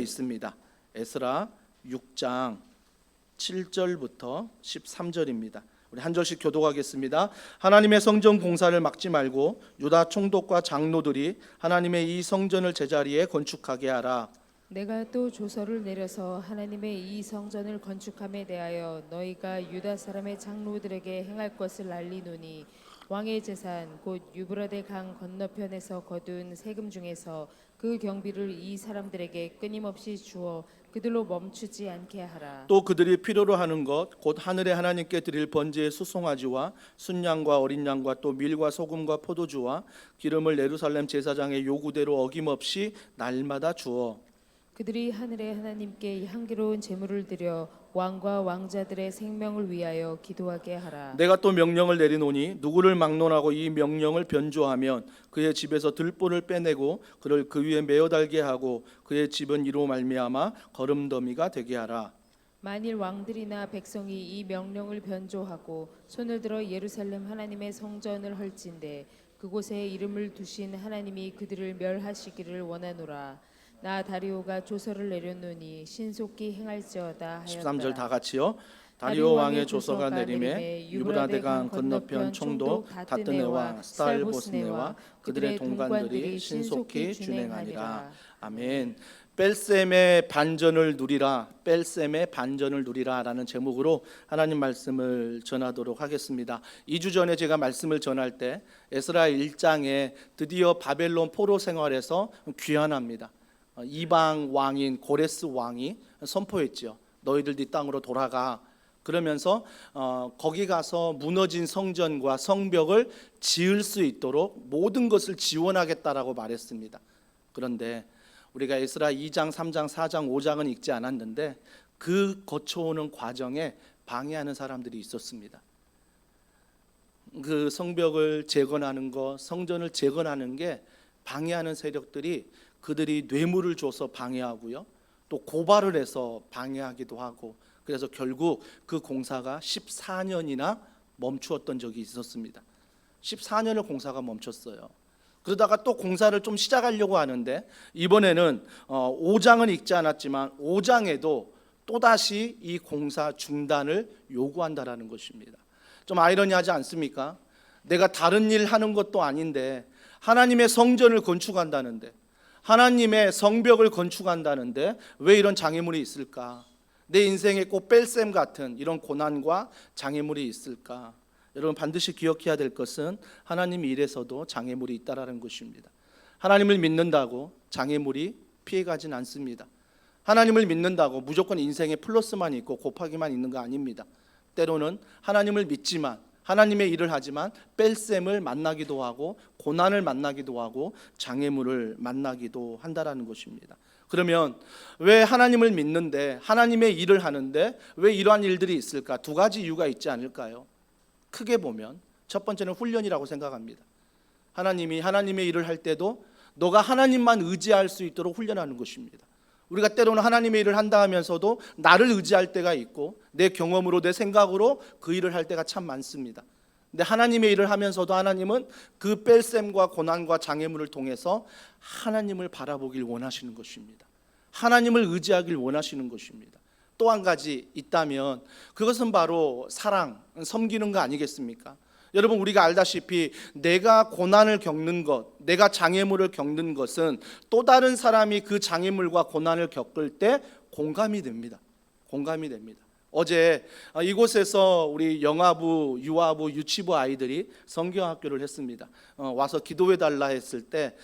있습니다. 에스라 6장 7절부터 13절입니다. 우리 한 절씩 교독하겠습니다. 하나님의 성전 공사를 막지 말고 유다 총독과 장로들이 하나님의 이 성전을 제자리에 건축하게 하라. 내가 또 조서를 내려서 하나님의 이 성전을 건축함에 대하여 너희가 유다 사람의 장로들에게 행할 것을 알리노니 왕의 재산 곧 유브라데 강 건너편에서 거둔 세금 중에서 그 경비를 이 사람들에게 끊임없이 주어 그들로 멈추지 않게 하라. 또 그들이 필요로 하는 것 곧 하늘의 하나님께 드릴 번제의 수송아지와 순양과 어린 양과 또 밀과 소금과 포도주와 기름을 예루살렘 제사장의 요구대로 어김없이 날마다 주어 그들이 하늘의 하나님께 향기로운 제물을 드려 왕과 왕자들의 생명을 위하여 기도하게 하라. 내가 또 명령을 내리노니 누구를 막론하고 이 명령을 변조하면 그의 집에서 들보를 빼내고 그를 그 위에 메어 달게 하고 그의 집은 이로 말미암아 거름더미가 되게 하라. 만일 왕들이나 백성이 이 명령을 변조하고 손을 들어 예루살렘 하나님의 성전을 헐진대 그곳에 이름을 두신 하나님이 그들을 멸하시기를 원하노라. 나 다리오가 조서를 내렸노니 신속히 행할지어다 하였다. 13절 다 같이요. 다리오 왕의 조서가 내림에 유브라데 강 건너편 총독 다뜨네와 스달보스네와 그들의 동관들이 신속히 준행하니라. 아멘. 뺄셈의 반전을 누리라, 뺄셈의 반전을 누리라라는 제목으로 하나님 말씀을 전하도록 하겠습니다. 2주 전에 제가 말씀을 전할 때 에스라 1장에 드디어 바벨론 포로 생활에서 귀환합니다. 이방 왕인 고레스 왕이 선포했죠. 너희들 네 땅으로 돌아가. 그러면서 거기 가서 무너진 성전과 성벽을 지을 수 있도록 모든 것을 지원하겠다라고 말했습니다. 그런데 우리가 에스라 2장, 3장, 4장, 5장은 읽지 않았는데 그 거쳐오는 과정에 방해하는 사람들이 있었습니다. 그 성벽을 재건하는 것, 성전을 재건하는 게 방해하는 세력들이 그들이 뇌물을 줘서 방해하고요, 또 고발을 해서 방해하기도 하고, 그래서 결국 그 공사가 14년이나 멈추었던 적이 있었습니다. 14년을 공사가 멈췄어요. 그러다가 또 공사를 좀 시작하려고 하는데 이번에는 5장은 읽지 않았지만 5장에도 또다시 이 공사 중단을 요구한다라는 것입니다. 좀 아이러니하지 않습니까? 내가 다른 일 하는 것도 아닌데 하나님의 성전을 건축한다는데, 하나님의 성벽을 건축한다는데 왜 이런 장애물이 있을까? 내 인생에 꼭 뺄셈 같은 이런 고난과 장애물이 있을까? 여러분 반드시 기억해야 될 것은 하나님 일에서도 장애물이 있다라는 것입니다. 하나님을 믿는다고 장애물이 피해가진 않습니다. 하나님을 믿는다고 무조건 인생에 플러스만 있고 곱하기만 있는 거 아닙니다. 때로는 하나님을 믿지만, 하나님의 일을 하지만 뺄셈을 만나기도 하고 고난을 만나기도 하고 장애물을 만나기도 한다라는 것입니다. 그러면 왜 하나님을 믿는데, 하나님의 일을 하는데 왜 이러한 일들이 있을까? 두 가지 이유가 있지 않을까요? 크게 보면 첫 번째는 훈련이라고 생각합니다. 하나님이 하나님의 일을 할 때도 너가 하나님만 의지할 수 있도록 훈련하는 것입니다. 우리가 때로는 하나님의 일을 한다 하면서도 나를 의지할 때가 있고 내 경험으로, 내 생각으로 그 일을 할 때가 참 많습니다. 근데 하나님의 일을 하면서도 하나님은 그 뺄셈과 고난과 장애물을 통해서 하나님을 바라보길 원하시는 것입니다. 하나님을 의지하길 원하시는 것입니다. 또 한 가지 있다면 그것은 바로 사랑, 섬기는 거 아니겠습니까? 여러분 우리가 알다시피 내가 고난을 겪는 것, 내가 장애물을 겪는 것은 또 다른 사람이 그 장애물과 고난을 겪을 때 공감이 됩니다. 공감이 됩니다. 어제 이곳에서 우리 영아부, 유아부, 유치부 아이들이 성경학교를 했습니다. 와서 기도해 달라 했을 때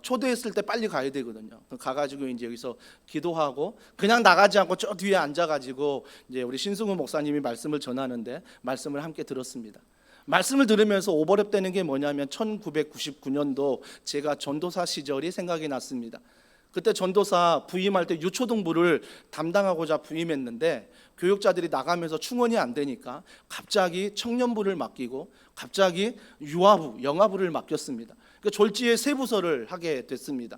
초대했을 때 빨리 가야 되거든요. 가가지고 이제 여기서 기도하고 그냥 나가지 않고 저 뒤에 앉아가지고 이제 우리 신승우 목사님이 말씀을 전하는데 말씀을 함께 들었습니다. 말씀을 들으면서 오버랩되는 게 뭐냐면 1999년도 제가 전도사 시절이 생각이 났습니다. 그때 전도사 부임할 때 유초등부를 담당하고자 부임했는데 교육자들이 나가면서 충원이 안 되니까 갑자기 청년부를 맡기고 갑자기 유아부, 영아부를 맡겼습니다. 그러니까 졸지에 세 부서를 하게 됐습니다.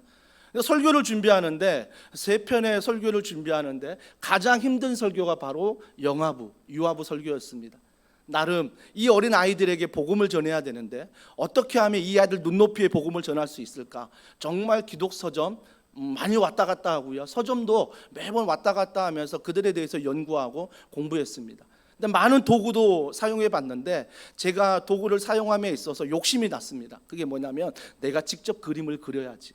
설교를 준비하는데 세 편의 설교를 준비하는데 가장 힘든 설교가 바로 영아부, 유아부 설교였습니다. 나름 이 어린 아이들에게 복음을 전해야 되는데 어떻게 하면 이 아이들 눈높이에 복음을 전할 수 있을까? 정말 기독서점 많이 왔다 갔다 하고요. 서점도 매번 왔다 갔다 하면서 그들에 대해서 연구하고 공부했습니다. 근데 많은 도구도 사용해 봤는데 제가 도구를 사용함에 있어서 욕심이 났습니다. 그게 뭐냐면 내가 직접 그림을 그려야지.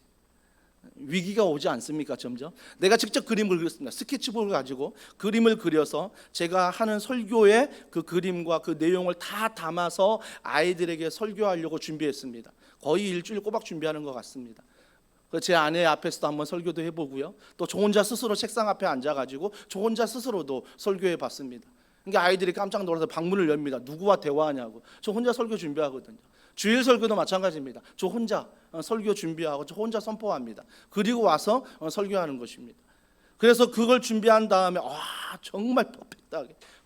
위기가 오지 않습니까? 점점 내가 직접 그림을 그렸습니다. 스케치북을 가지고 그림을 그려서 제가 하는 설교의 그 그림과 그 내용을 다 담아서 아이들에게 설교하려고 준비했습니다. 거의 일주일 꼬박 준비하는 것 같습니다. 제 아내 앞에서도 한번 설교도 해보고요. 또 저 혼자 스스로 책상 앞에 앉아가지고 저 혼자 스스로도 설교해 봤습니다. 그러니까 아이들이 깜짝 놀라서 방문을 엽니다. 누구와 대화하냐고. 저 혼자 설교 준비하거든요. 주일 설교도 마찬가지입니다. 저 혼자 설교 준비하고 저 혼자 선포합니다. 그리고 와서 설교하는 것입니다. 그래서 그걸 준비한 다음에 정말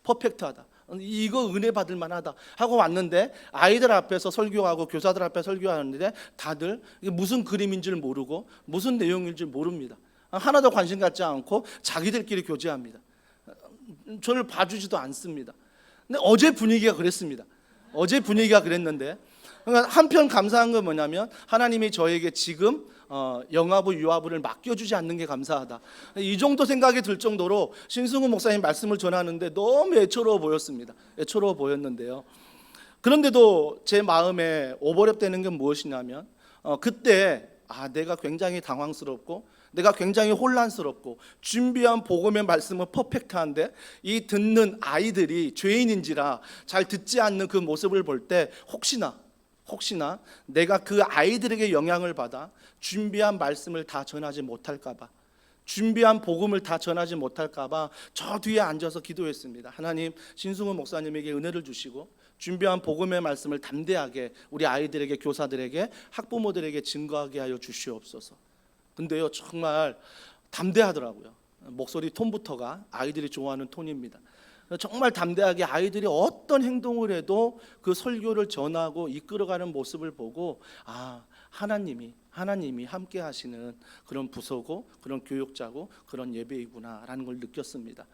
퍼펙트하다. 이거 은혜 받을 만하다 하고 왔는데 아이들 앞에서 설교하고 교사들 앞에 설교하는데 다들 이게 무슨 그림인지를 모르고 무슨 내용인지 모릅니다. 하나도 관심 갖지 않고 자기들끼리 교제합니다. 저를 봐주지도 않습니다. 근데 어제 분위기가 그랬습니다. 어제 분위기가 그랬는데 그러니까 한편 감사한 건 뭐냐면 하나님이 저에게 지금 영화부 유아부를 맡겨주지 않는 게 감사하다. 이 정도 생각이 들 정도로 신승우 목사님 말씀을 전하는데 너무 애처로워 보였습니다. 애처로워 보였는데요. 그런데도 제 마음에 오버랩되는 게 무엇이냐면 그때 내가 굉장히 당황스럽고 내가 굉장히 혼란스럽고 준비한 복음의 말씀은 퍼펙트한데 이 듣는 아이들이 죄인인지라 잘 듣지 않는 그 모습을 볼 때 혹시나 내가 그 아이들에게 영향을 받아 준비한 말씀을 다 전하지 못할까 봐, 준비한 복음을 다 전하지 못할까 봐 저 뒤에 앉아서 기도했습니다. 하나님, 신승우 목사님에게 은혜를 주시고 준비한 복음의 말씀을 담대하게 우리 아이들에게, 교사들에게, 학부모들에게 증거하게 하여 주시옵소서. 근데요, 정말 담대하더라고요. 목소리 톤부터가 아이들이 좋아하는 톤입니다. 정말 담대하게 아이들이 어떤 행동을 해도 그 설교를 전하고 이끌어가는 모습을 보고 하나님이 함께 하시는 그런 부서고 그런 교육자고 그런 예배이구나라는 걸 느꼈습니다.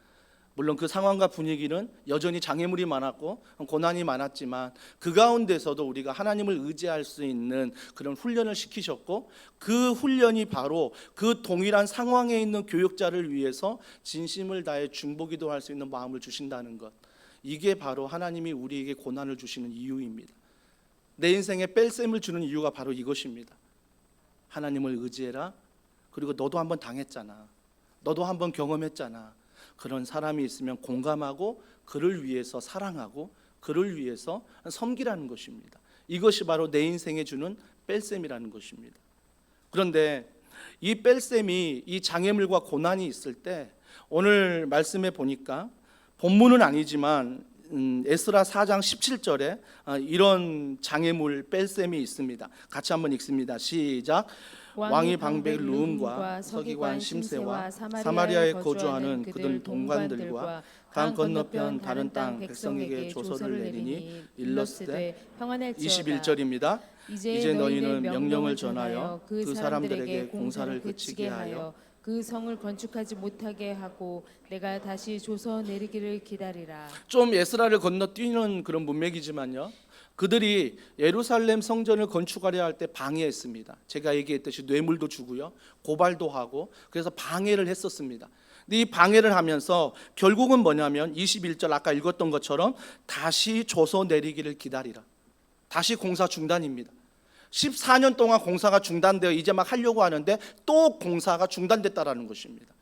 물론 그 상황과 분위기는 여전히 장애물이 많았고 고난이 많았지만 그 가운데서도 우리가 하나님을 의지할 수 있는 그런 훈련을 시키셨고 그 훈련이 바로 그 동일한 상황에 있는 교육자를 위해서 진심을 다해 중보기도할 수 있는 마음을 주신다는 것, 이게 바로 하나님이 우리에게 고난을 주시는 이유입니다. 내 인생에 뺄셈을 주는 이유가 바로 이것입니다. 하나님을 의지해라. 그리고 너도 한번 당했잖아. 너도 한번 경험했잖아. 그런 사람이 있으면 공감하고 그를 위해서 사랑하고 그를 위해서 섬기라는 것입니다. 이것이 바로 내 인생에 주는 뺄셈이라는 것입니다. 그런데 이 뺄셈이, 이 장애물과 고난이 있을 때 오늘 말씀에 보니까 본문은 아니지만 에스라 4장 17절에 이런 장애물 뺄셈이 있습니다. 같이 한번 읽습니다. 시작. 왕이 방백 르움과 서기관 심세와 사마리아에 거주하는 그들 동관들과 강 건너편 다른 땅 백성에게 조서를 내리니 일렀으되 21절입니다. 이제 너희는 명령을 전하여 그 사람들에게 공사를 그치게 하여 그 성을 건축하지 못하게 하고 내가 다시 조서 내리기를 기다리라. 좀 에스라를 건너뛰는 그런 문맥이지만요, 그들이 예루살렘 성전을 건축하려 할 때 방해했습니다. 제가 얘기했듯이 뇌물도 주고요, 고발도 하고, 그래서 방해를 했었습니다. 근데 이 방해를 하면서 결국은 뭐냐면 21절 아까 읽었던 것처럼 다시 조서 내리기를 기다리라. 다시 공사 중단입니다. 14년 동안 공사가 중단되어 이제 막 하려고 하는데 또 공사가 중단됐다라는 것입니다.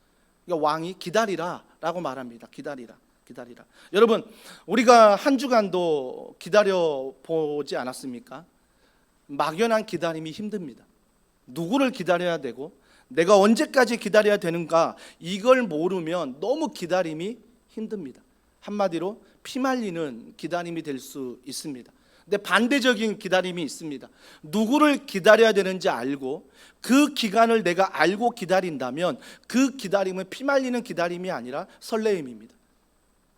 그러니까 왕이 기다리라라고 말합니다. 기다리라. 여러분, 우리가 한 주간도 기다려 보지 않았습니까? 막연한 기다림이 힘듭니다. 누구를 기다려야 되고 내가 언제까지 기다려야 되는가, 이걸 모르면 너무 기다림이 힘듭니다. 한마디로 피말리는 기다림이 될 수 있습니다. 근데 반대적인 기다림이 있습니다. 누구를 기다려야 되는지 알고 그 기간을 내가 알고 기다린다면 그 기다림은 피말리는 기다림이 아니라 설레임입니다.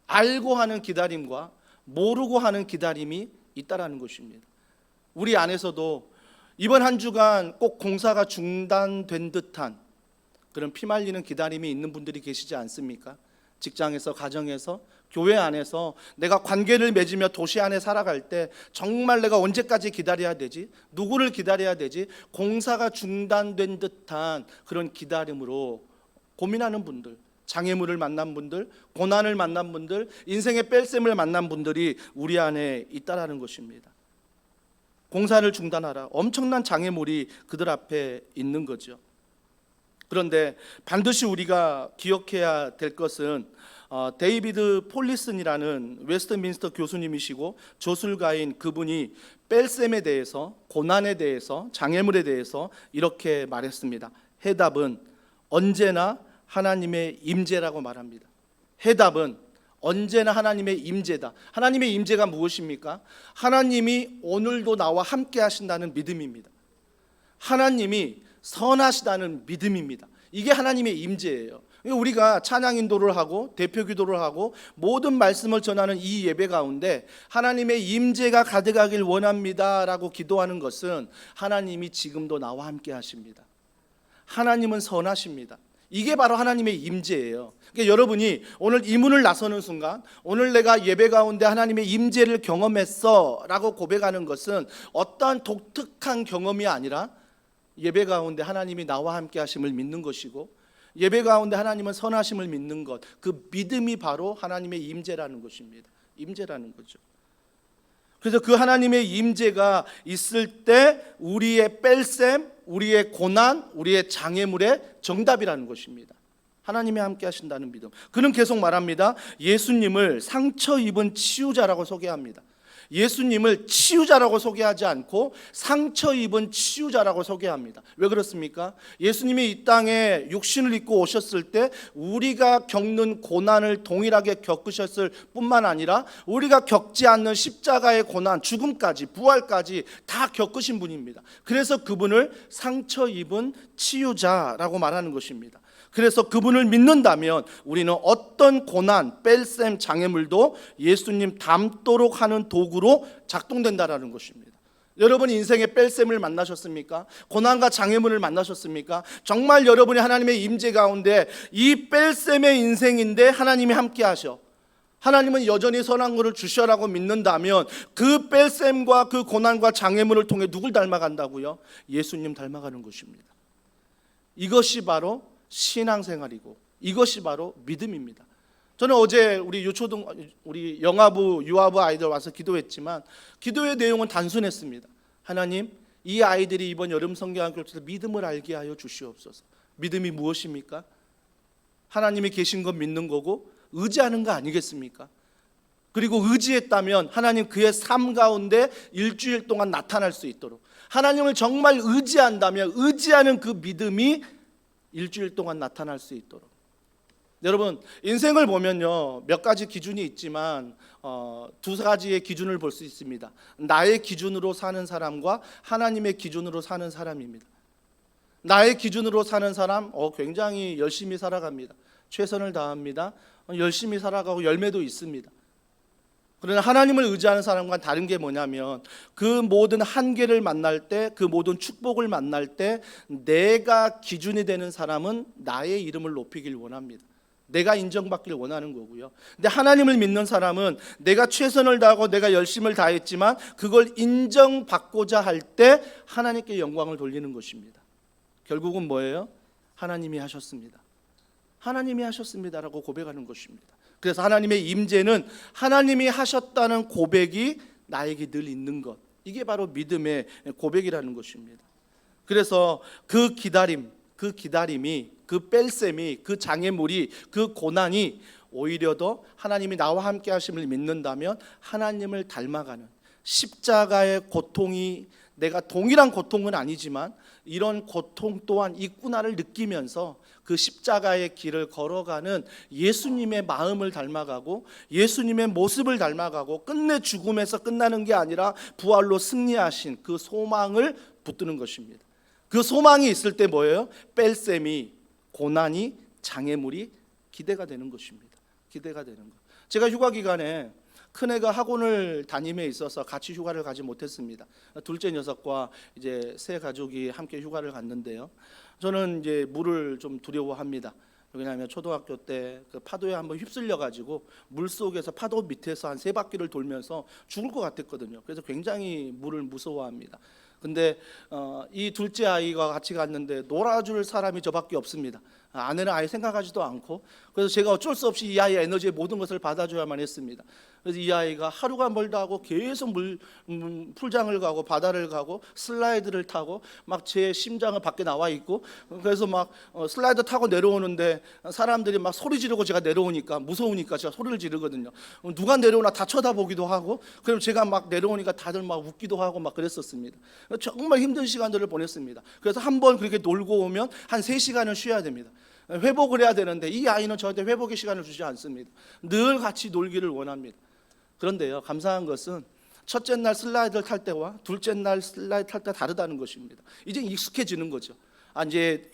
알고 하는 기다림과 모르고 하는 기다림이 있다라는 것입니다. 우리 안에서도 이번 한 주간 꼭 공사가 중단된 듯한 그런 피말리는 기다림이 있는 분들이 계시지 않습니까? 직장에서, 가정에서, 교회 안에서 내가 관계를 맺으며 도시 안에 살아갈 때 정말 내가 언제까지 기다려야 되지? 누구를 기다려야 되지? 공사가 중단된 듯한 그런 기다림으로 고민하는 분들, 장애물을 만난 분들, 고난을 만난 분들, 인생의 뺄셈을 만난 분들이 우리 안에 있다라는 것입니다. 공사를 중단하라. 엄청난 장애물이 그들 앞에 있는 거죠. 그런데 반드시 우리가 기억해야 될 것은 데이비드 폴리슨이라는 웨스트민스터 교수님이시고 저술가인 그분이 뺄셈에 대해서, 고난에 대해서, 장애물에 대해서 이렇게 말했습니다. 해답은 언제나 하나님의 임재라고 말합니다. 해답은 언제나 하나님의 임재다. 하나님의 임재가 무엇입니까? 하나님이 오늘도 나와 함께 하신다는 믿음입니다. 하나님이 선하시다는 믿음입니다. 이게 하나님의 임재예요. 우리가 찬양 인도를 하고 대표 기도를 하고 모든 말씀을 전하는 이 예배 가운데 하나님의 임재가 가득하길 원합니다라고 기도하는 것은 하나님이 지금도 나와 함께 하십니다. 하나님은 선하십니다. 이게 바로 하나님의 임재예요. 그러니까 여러분이 오늘 이 문을 나서는 순간, 오늘 내가 예배 가운데 하나님의 임재를 경험했어 라고 고백하는 것은 어떠한 독특한 경험이 아니라 예배 가운데 하나님이 나와 함께 하심을 믿는 것이고, 예배 가운데 하나님은 선하심을 믿는 것, 그 믿음이 바로 하나님의 임재라는 것입니다. 임재라는 거죠. 그래서 그 하나님의 임재가 있을 때 우리의 뺄셈, 우리의 고난, 우리의 장애물의 정답이라는 것입니다. 하나님이 함께 하신다는 믿음. 그는 계속 말합니다. 예수님을 상처 입은 치유자라고 소개합니다. 예수님을 치유자라고 소개하지 않고 상처 입은 치유자라고 소개합니다. 왜 그렇습니까? 예수님이 이 땅에 육신을 입고 오셨을 때 우리가 겪는 고난을 동일하게 겪으셨을 뿐만 아니라 우리가 겪지 않는 십자가의 고난, 죽음까지, 부활까지 다 겪으신 분입니다. 그래서 그분을 상처 입은 치유자라고 말하는 것입니다. 그래서 그분을 믿는다면 우리는 어떤 고난, 뺄셈, 장애물도 예수님 닮도록 하는 도구로 작동된다라는 것입니다. 여러분 인생의 뺄셈을 만나셨습니까? 고난과 장애물을 만나셨습니까? 정말 여러분이 하나님의 임재 가운데 이 뺄셈의 인생인데 하나님이 함께 하셔, 하나님은 여전히 선한 것을 주셔라고 믿는다면 그 뺄셈과 그 고난과 장애물을 통해 누굴 닮아간다고요? 예수님 닮아가는 것입니다. 이것이 바로 신앙생활이고 이것이 바로 믿음입니다. 저는 어제 우리 영아부, 유아부 아이들 와서 기도했지만 기도의 내용은 단순했습니다. 하나님, 이 아이들이 이번 여름 성경학교에서 믿음을 알게 하여 주시옵소서. 믿음이 무엇입니까? 하나님이 계신 것 믿는 거고 의지하는 거 아니겠습니까? 그리고 의지했다면 하나님 그의 삶 가운데 일주일 동안 나타날 수 있도록, 하나님을 정말 의지한다면 의지하는 그 믿음이 일주일 동안 나타날 수 있도록. 여러분 인생을 보면요 몇 가지 기준이 있지만 두 가지의 기준을 볼 수 있습니다. 나의 기준으로 사는 사람과 하나님의 기준으로 사는 사람입니다. 나의 기준으로 사는 사람 굉장히 열심히 살아갑니다. 최선을 다합니다. 열심히 살아가고 열매도 있습니다. 그러나 하나님을 의지하는 사람과 다른 게 뭐냐면 그 모든 한계를 만날 때, 그 모든 축복을 만날 때 내가 기준이 되는 사람은 나의 이름을 높이길 원합니다. 내가 인정받기를 원하는 거고요. 근데 하나님을 믿는 사람은 내가 최선을 다하고 내가 열심을 다했지만 그걸 인정받고자 할 때 하나님께 영광을 돌리는 것입니다. 결국은 뭐예요? 하나님이 하셨습니다. 하나님이 하셨습니다라고 고백하는 것입니다. 그래서 하나님의 임재는 하나님이 하셨다는 고백이 나에게 늘 있는 것, 이게 바로 믿음의 고백이라는 것입니다. 그래서 그 기다림이, 그 뺄셈이, 그 장애물이, 그 고난이 오히려 더 하나님이 나와 함께 하심을 믿는다면 하나님을 닮아가는, 십자가의 고통이 내가 동일한 고통은 아니지만 이런 고통 또한 있구나를 느끼면서 그 십자가의 길을 걸어가는 예수님의 마음을 닮아가고 예수님의 모습을 닮아가고 끝내 죽음에서 끝나는 게 아니라 부활로 승리하신 그 소망을 붙드는 것입니다. 그 소망이 있을 때 뭐예요? 뺄셈이, 고난이, 장애물이 기대가 되는 것입니다. 기대가 되는 것. 제가 휴가 기간에 큰애가 학원을 다님에 있어서 같이 휴가를 가지 못했습니다. 둘째 녀석과 이제 세 가족이 함께 휴가를 갔는데요. 저는 이제 물을 좀 두려워합니다. 왜냐하면 초등학교 때 그 파도에 한번 휩쓸려 가지고 물 속에서 파도 밑에서 한 3바퀴를 돌면서 죽을 것 같았거든요. 그래서 굉장히 물을 무서워합니다. 근데 이 둘째 아이가 같이 갔는데 놀아줄 사람이 저밖에 없습니다. 아내는 아예 생각하지도 않고, 그래서 제가 어쩔 수 없이 이 아이의 에너지의 모든 것을 받아줘야만 했습니다. 그래서 이 아이가 하루가 멀다 하고 계속 풀장을 가고 바다를 가고 슬라이드를 타고 막 제 심장은 밖에 나와 있고, 그래서 막 슬라이드 타고 내려오는데 사람들이 막 소리 지르고 제가 내려오니까 무서우니까 제가 소리를 지르거든요. 누가 내려오나 다 쳐다보기도 하고, 그럼 제가 막 내려오니까 다들 막 웃기도 하고 막 그랬었습니다. 정말 힘든 시간들을 보냈습니다. 그래서 한번 그렇게 놀고 오면 한 3시간은 쉬어야 됩니다. 회복을 해야 되는데 이 아이는 저한테 회복의 시간을 주지 않습니다. 늘 같이 놀기를 원합니다. 그런데요, 감사한 것은 첫째 날 슬라이드를 탈 때와 둘째 날 슬라이드 탈 때 다르다는 것입니다. 이제 익숙해지는 거죠. 이제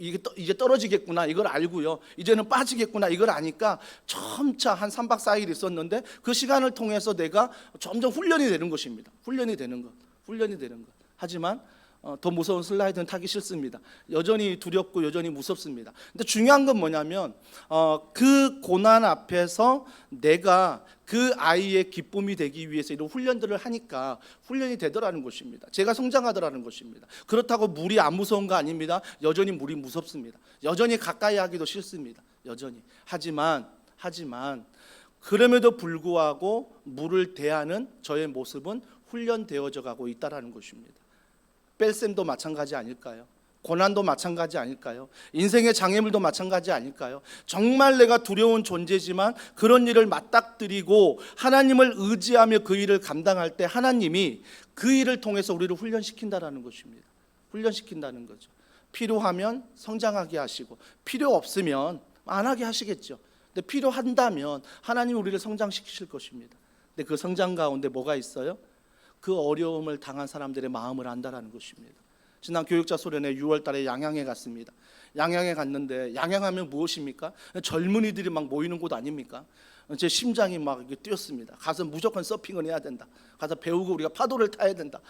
떨어지겠구나 이걸 알고요, 이제는 빠지겠구나 이걸 아니까 점차 한 3박 4일 있었는데 그 시간을 통해서 내가 점점 훈련이 되는 것입니다. 훈련이 되는 것. 하지만 더 무서운 슬라이드는 타기 싫습니다. 여전히 두렵고 여전히 무섭습니다. 근데 중요한 건 뭐냐면 그 고난 앞에서 내가 그 아이의 기쁨이 되기 위해서 이런 훈련들을 하니까 훈련이 되더라는 것입니다. 제가 성장하더라는 것입니다. 그렇다고 물이 안 무서운 거 아닙니다. 여전히 물이 무섭습니다. 여전히 가까이 하기도 싫습니다. 여전히. 하지만 그럼에도 불구하고 물을 대하는 저의 모습은 훈련되어져 가고 있다라는 것입니다. 뺄셈도 마찬가지 아닐까요? 고난도 마찬가지 아닐까요? 인생의 장애물도 마찬가지 아닐까요? 정말 내가 두려운 존재지만 그런 일을 맞닥뜨리고 하나님을 의지하며 그 일을 감당할 때 하나님이 그 일을 통해서 우리를 훈련시킨다라는 것입니다. 훈련시킨다는 거죠. 필요하면 성장하게 하시고 필요 없으면 안 하게 하시겠죠. 근데 필요한다면 하나님이 우리를 성장시키실 것입니다. 근데 그 성장 가운데 뭐가 있어요? 그 어려움을 당한 사람들의 마음을 안다라는 것입니다. 지난 교육자 소련회 6월 달에 양양에 갔습니다. 양양에 갔는데 양양하면 무엇입니까? 젊은이들이 막 모이는 곳 아닙니까? 제 심장이 막 뛰었습니다. 가서 무조건 서핑을 해야 된다. 가서 배우고 우리가 파도를 타야 된다.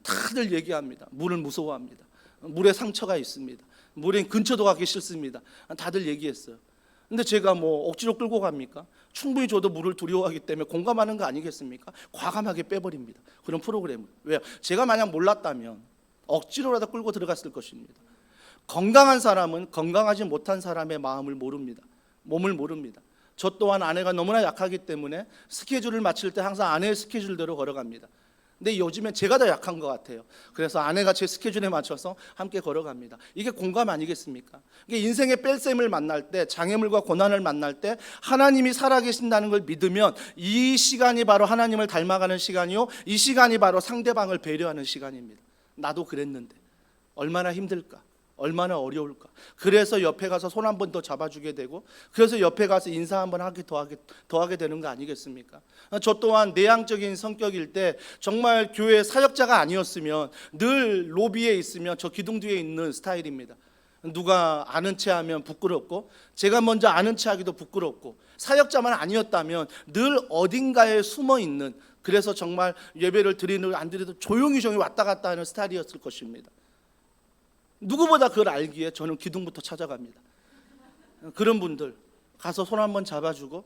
다들 얘기합니다. 물을 무서워합니다. 물에 상처가 있습니다. 물에 근처도 가기 싫습니다. 다들 얘기했어요. 근데 제가 뭐 억지로 끌고 갑니까? 충분히 저도 물을 두려워하기 때문에 공감하는 거 아니겠습니까? 과감하게 빼버립니다. 그런 프로그램을. 왜요? 제가 만약 몰랐다면 억지로라도 끌고 들어갔을 것입니다. 건강한 사람은 건강하지 못한 사람의 마음을 모릅니다. 몸을 모릅니다. 저 또한 아내가 너무나 약하기 때문에 스케줄을 마칠 때 항상 아내의 스케줄대로 걸어갑니다. 근데 요즘엔 제가 더 약한 것 같아요. 그래서 아내가 제 스케줄에 맞춰서 함께 걸어갑니다. 이게 공감 아니겠습니까? 이게 인생의 뺄셈을 만날 때, 장애물과 고난을 만날 때 하나님이 살아계신다는 걸 믿으면 이 시간이 바로 하나님을 닮아가는 시간이요, 이 시간이 바로 상대방을 배려하는 시간입니다. 나도 그랬는데 얼마나 힘들까, 얼마나 어려울까. 그래서 옆에 가서 손 한 번 더 잡아주게 되고, 그래서 옆에 가서 인사 한 번 더하게 되는 거 아니겠습니까? 저 또한 내향적인 성격일 때 정말 교회 사역자가 아니었으면 늘 로비에 있으면 저 기둥 뒤에 있는 스타일입니다. 누가 아는 체 하면 부끄럽고, 제가 먼저 아는 체 하기도 부끄럽고, 사역자만 아니었다면 늘 어딘가에 숨어 있는, 그래서 정말 예배를 드리는 안 드려도 조용히 왔다 갔다 하는 스타일이었을 것입니다. 누구보다 그걸 알기에 저는 기둥부터 찾아갑니다. 그런 분들 가서 손 한번 잡아주고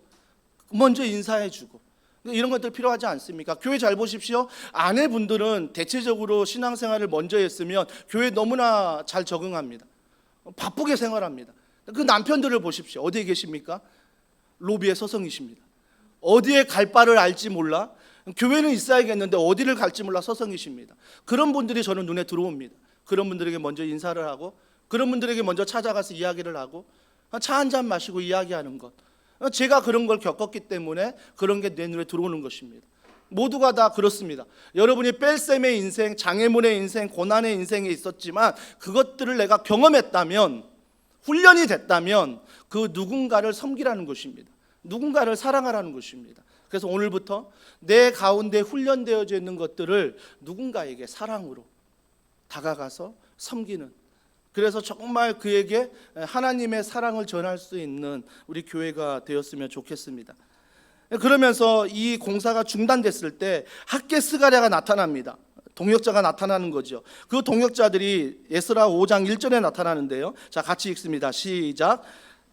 먼저 인사해주고, 이런 것들 필요하지 않습니까? 교회 잘 보십시오. 아내분들은 대체적으로 신앙생활을 먼저 했으면 교회 너무나 잘 적응합니다. 바쁘게 생활합니다. 그 남편들을 보십시오. 어디에 계십니까? 로비에 서성이십니다. 어디에 갈 바를 알지 몰라 교회는 있어야겠는데 어디를 갈지 몰라 서성이십니다. 그런 분들이 저는 눈에 들어옵니다. 그런 분들에게 먼저 인사를 하고, 그런 분들에게 먼저 찾아가서 이야기를 하고, 차 한 잔 마시고 이야기하는 것. 제가 그런 걸 겪었기 때문에 그런 게 내 눈에 들어오는 것입니다. 모두가 다 그렇습니다. 여러분이 뺄셈의 인생, 장애물의 인생, 고난의 인생에 있었지만 그것들을 내가 경험했다면, 훈련이 됐다면 그 누군가를 섬기라는 것입니다. 누군가를 사랑하라는 것입니다. 그래서 오늘부터 내 가운데 훈련되어져 있는 것들을 누군가에게 사랑으로 다가가서 섬기는, 그래서 정말 그에게 하나님의 사랑을 전할 수 있는 우리 교회가 되었으면 좋겠습니다. 그러면서 이 공사가 중단됐을 때 학계 스가랴가 나타납니다. 동역자가 나타나는 거죠. 그 동역자들이 에스라 5장 1절에 나타나는데요. 자, 같이 읽습니다. 시작.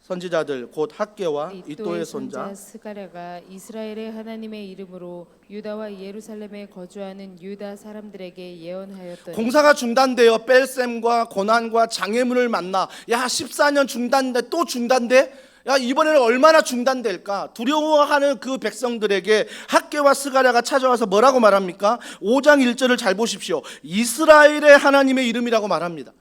선지자들 곧 학개와 이또의 손자 스가랴가 이스라엘의 하나님의 이름으로 유다와 예루살렘에 거주하는 유다 사람들에게 예언하였더니 공사가 중단되어 뺄셈과 고난과 장애물을 만나 야 14년 중단돼 또 중단돼 야 이번에는 얼마나 중단될까 두려워하는 그 백성들에게 학개와 스가랴가 찾아와서 뭐라고 말합니까? 5장 1절을 잘 보십시오. 이스라엘의 하나님의 이름이라고 말합니다.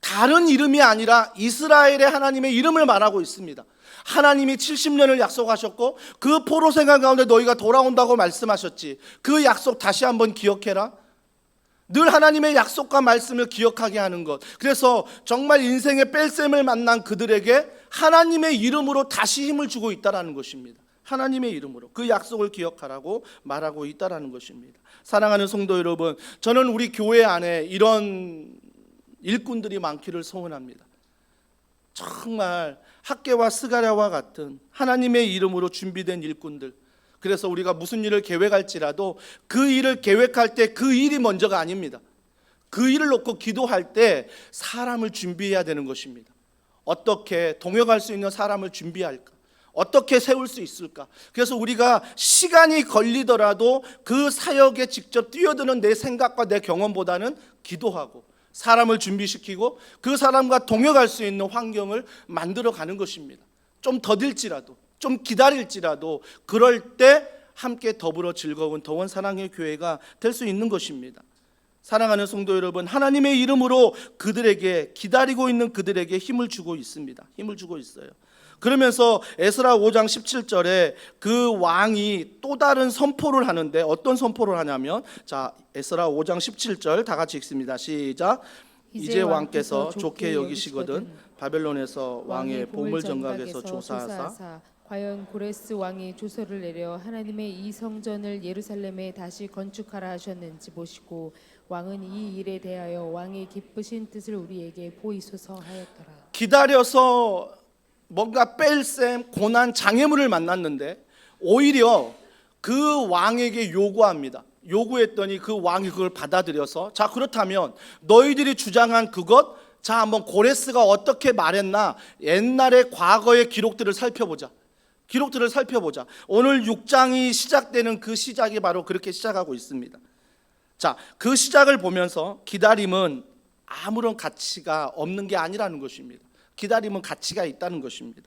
다른 이름이 아니라 이스라엘의 하나님의 이름을 말하고 있습니다. 하나님이 70년을 약속하셨고 그 포로 생활 가운데 너희가 돌아온다고 말씀하셨지. 그 약속 다시 한번 기억해라. 늘 하나님의 약속과 말씀을 기억하게 하는 것. 그래서 정말 인생의 뺄셈을 만난 그들에게 하나님의 이름으로 다시 힘을 주고 있다는 것입니다. 하나님의 이름으로 그 약속을 기억하라고 말하고 있다는 것입니다. 사랑하는 성도 여러분, 저는 우리 교회 안에 이런 일꾼들이 많기를 소원합니다. 정말 학개와 스가랴와 같은 하나님의 이름으로 준비된 일꾼들. 그래서 우리가 무슨 일을 계획할지라도 그 일을 계획할 때 그 일이 먼저가 아닙니다. 그 일을 놓고 기도할 때 사람을 준비해야 되는 것입니다. 어떻게 동역할 수 있는 사람을 준비할까? 어떻게 세울 수 있을까? 그래서 우리가 시간이 걸리더라도 그 사역에 직접 뛰어드는 내 생각과 내 경험보다는 기도하고 사람을 준비시키고 그 사람과 동역할 수 있는 환경을 만들어가는 것입니다. 좀 더딜지라도 좀 기다릴지라도 그럴 때 함께 더불어 즐거운 더원 사랑의 교회가 될 수 있는 것입니다. 사랑하는 성도 여러분, 하나님의 이름으로 그들에게 기다리고 있는 그들에게 힘을 주고 있습니다. 힘을 주고 있어요. 그러면서 에스라 5장 17절에 그 왕이 또 다른 선포를 하는데 어떤 선포를 하냐면 자 에스라 5장 17절 다 같이 읽습니다. 시작. 이제 왕께서 좋게 여기시거든 바벨론에서 왕의 보물 정각에서 조사하사 과연 고레스 왕이 조서를 내려 하나님의 이 성전을 예루살렘에 다시 건축하라 하셨는지 보시고 왕은 이 일에 대하여 왕의 기쁘신 뜻을 우리에게 보이소서 하였더라. 기다려서 뭔가 뺄셈, 고난, 장애물을 만났는데 오히려 그 왕에게 요구합니다. 요구했더니 그 왕이 그걸 받아들여서 자 그렇다면 너희들이 주장한 그것 자 한번 고레스가 어떻게 말했나 옛날의 과거의 기록들을 살펴보자. 기록들을 살펴보자. 오늘 6장이 시작되는 그 시작이 바로 그렇게 시작하고 있습니다. 자, 그 시작을 보면서 기다림은 아무런 가치가 없는 게 아니라는 것입니다. 기다림은 가치가 있다는 것입니다.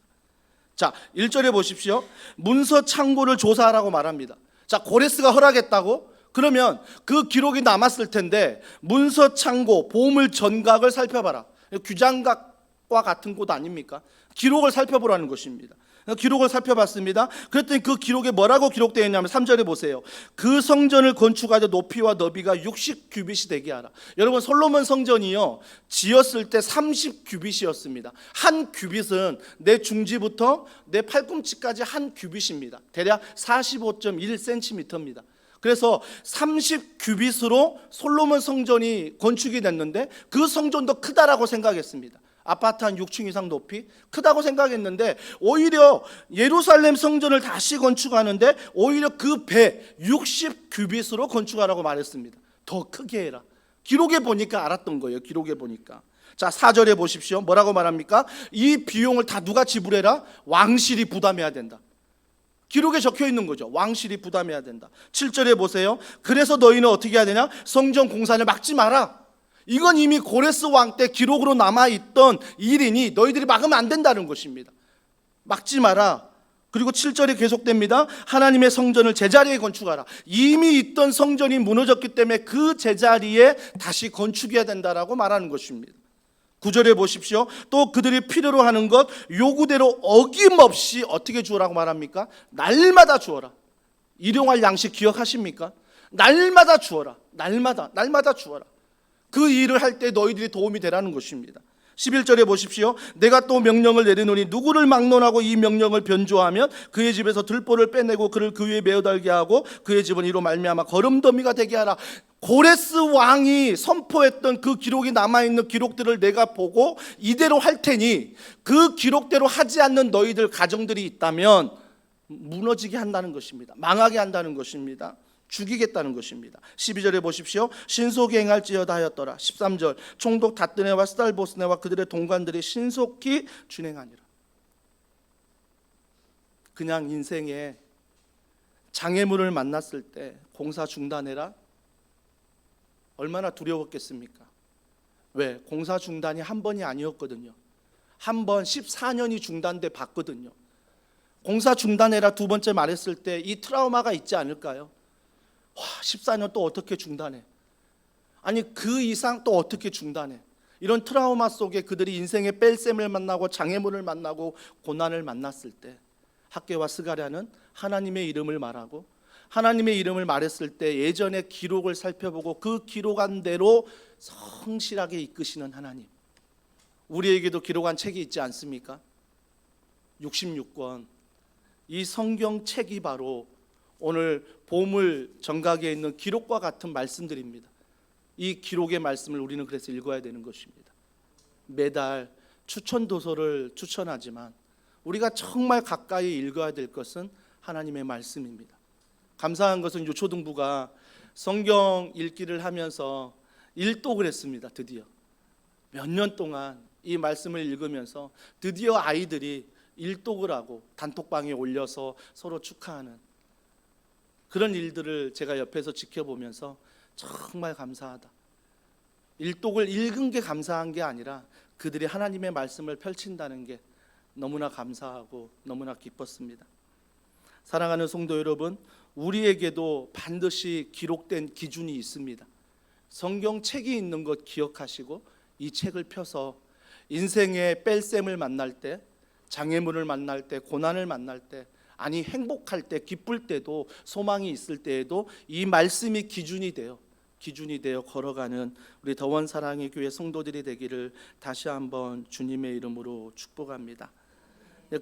자, 1절에 보십시오. 문서 창고를 조사하라고 말합니다. 자, 고레스가 허락했다고? 그러면 그 기록이 남았을 텐데 문서 창고, 보물 전각을 살펴봐라. 규장각과 같은 곳 아닙니까? 기록을 살펴보라는 것입니다. 기록을 살펴봤습니다. 그랬더니 그 기록에 뭐라고 기록되어 있냐면 3절에 보세요. 그 성전을 건축하되 높이와 너비가 60규빗이 되게 하라. 여러분 솔로몬 성전이요 지었을 때 30규빗이었습니다. 한 규빗은 내 중지부터 내 팔꿈치까지 한 규빗입니다. 대략 45.1cm입니다. 그래서 30규빗으로 솔로몬 성전이 건축이 됐는데 그 성전도 크다라고 생각했습니다. 아파트 한 6층 이상 높이 크다고 생각했는데 오히려 예루살렘 성전을 다시 건축하는데 오히려 그 배 60규빗으로 건축하라고 말했습니다. 더 크게 해라. 기록에 보니까 알았던 거예요. 기록에 보니까. 자 4절에 보십시오. 뭐라고 말합니까? 이 비용을 다 누가 지불해라? 왕실이 부담해야 된다. 기록에 적혀 있는 거죠. 왕실이 부담해야 된다. 7절에 보세요. 그래서 너희는 어떻게 해야 되냐? 성전 공사를 막지 마라. 이건 이미 고레스 왕 때 기록으로 남아있던 일이니 너희들이 막으면 안 된다는 것입니다. 막지 마라. 그리고 7절이 계속됩니다. 하나님의 성전을 제자리에 건축하라. 이미 있던 성전이 무너졌기 때문에 그 제자리에 다시 건축해야 된다라고 말하는 것입니다. 9절에 보십시오. 또 그들이 필요로 하는 것 요구대로 어김없이 어떻게 주어라고 말합니까? 날마다 주어라. 일용할 양식 기억하십니까? 날마다 주어라. 날마다 주어라. 그 일을 할 때 너희들이 도움이 되라는 것입니다. 11절에 보십시오. 내가 또 명령을 내리노니 누구를 막론하고 이 명령을 변조하면 그의 집에서 들보를 빼내고 그를 그 위에 메어 달게 하고 그의 집은 이로 말미암아 거름더미가 되게 하라. 고레스 왕이 선포했던 그 기록이 남아있는 기록들을 내가 보고 이대로 할 테니 그 기록대로 하지 않는 너희들 가정들이 있다면 무너지게 한다는 것입니다. 망하게 한다는 것입니다. 죽이겠다는 것입니다. 12절에 보십시오. 신속히 행할지어다 하였더라. 13절 총독 다뜨네와 스달보스네와 그들의 동관들이 신속히 준행하니라. 그냥 인생에 장애물을 만났을 때 공사 중단해라? 얼마나 두려웠겠습니까? 왜? 공사 중단이 한 번이 아니었거든요. 한 번 14년이 중단돼 봤거든요. 공사 중단해라 두 번째 말했을 때 이 트라우마가 있지 않을까요? 와, 14년 또 어떻게 중단해? 아니 그 이상 또 어떻게 중단해? 이런 트라우마 속에 그들이 인생의 뺄셈을 만나고 장애물을 만나고 고난을 만났을 때 학개와 스가랴는 하나님의 이름을 말하고 하나님의 이름을 말했을 때 예전의 기록을 살펴보고 그 기록한 대로 성실하게 이끄시는 하나님, 우리에게도 기록한 책이 있지 않습니까? 66권. 이 성경책이 바로 오늘 보물 정각에 있는 기록과 같은 말씀들입니다. 이 기록의 말씀을 우리는 그래서 읽어야 되는 것입니다. 매달 추천 도서를 추천하지만 우리가 정말 가까이 읽어야 될 것은 하나님의 말씀입니다. 감사한 것은 유초등부가 성경 읽기를 하면서 일독을 했습니다. 드디어 몇 년 동안 이 말씀을 읽으면서 드디어 아이들이 일독을 하고 단톡방에 올려서 서로 축하하는 그런 일들을 제가 옆에서 지켜보면서 정말 감사하다. 일독을 읽은 게 감사한 게 아니라 그들이 하나님의 말씀을 펼친다는 게 너무나 감사하고 너무나 기뻤습니다. 사랑하는 성도 여러분, 우리에게도 반드시 기록된 기준이 있습니다. 성경책이 있는 것 기억하시고 이 책을 펴서 인생의 뺄셈을 만날 때, 장애물을 만날 때, 고난을 만날 때, 아니 행복할 때, 기쁠 때도, 소망이 있을 때에도 이 말씀이 기준이 되어 걸어가는 우리 더원 사랑의 교회 성도들이 되기를 다시 한번 주님의 이름으로 축복합니다.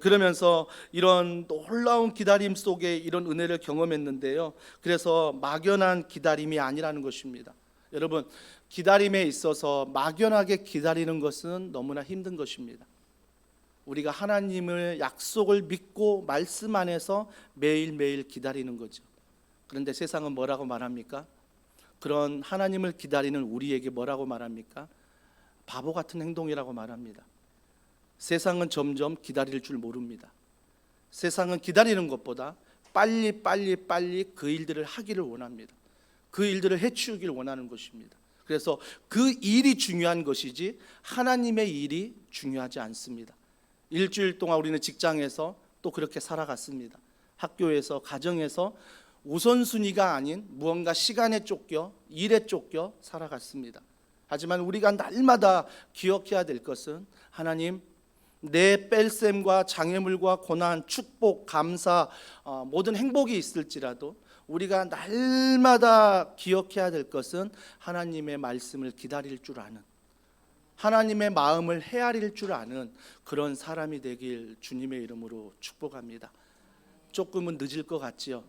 그러면서 이런 놀라운 기다림 속에 이런 은혜를 경험했는데요, 그래서 막연한 기다림이 아니라는 것입니다. 여러분, 기다림에 있어서 막연하게 기다리는 것은 너무나 힘든 것입니다. 우리가 하나님의 약속을 믿고 말씀 안에서 매일매일 기다리는 거죠. 그런데 세상은 뭐라고 말합니까? 그런 하나님을 기다리는 우리에게 뭐라고 말합니까? 바보 같은 행동이라고 말합니다. 세상은 점점 기다릴 줄 모릅니다. 세상은 기다리는 것보다 빨리 그 일들을 하기를 원합니다. 그 일들을 해치우기를 원하는 것입니다. 그래서 그 일이 중요한 것이지 하나님의 일이 중요하지 않습니다. 일주일 동안 우리는 직장에서 또 그렇게 살아갔습니다. 학교에서, 가정에서 우선순위가 아닌 무언가 시간에 쫓겨, 일에 쫓겨 살아갔습니다. 하지만 우리가 날마다 기억해야 될 것은 하나님, 내 뺄셈과 장애물과 고난, 축복, 감사, 모든 행복이 있을지라도 우리가 날마다 기억해야 될 것은 하나님의 말씀을 기다릴 줄 아는, 하나님의 마음을 헤아릴 줄 아는 그런 사람이 되길 주님의 이름으로 축복합니다. 조금은 늦을 것 같지요.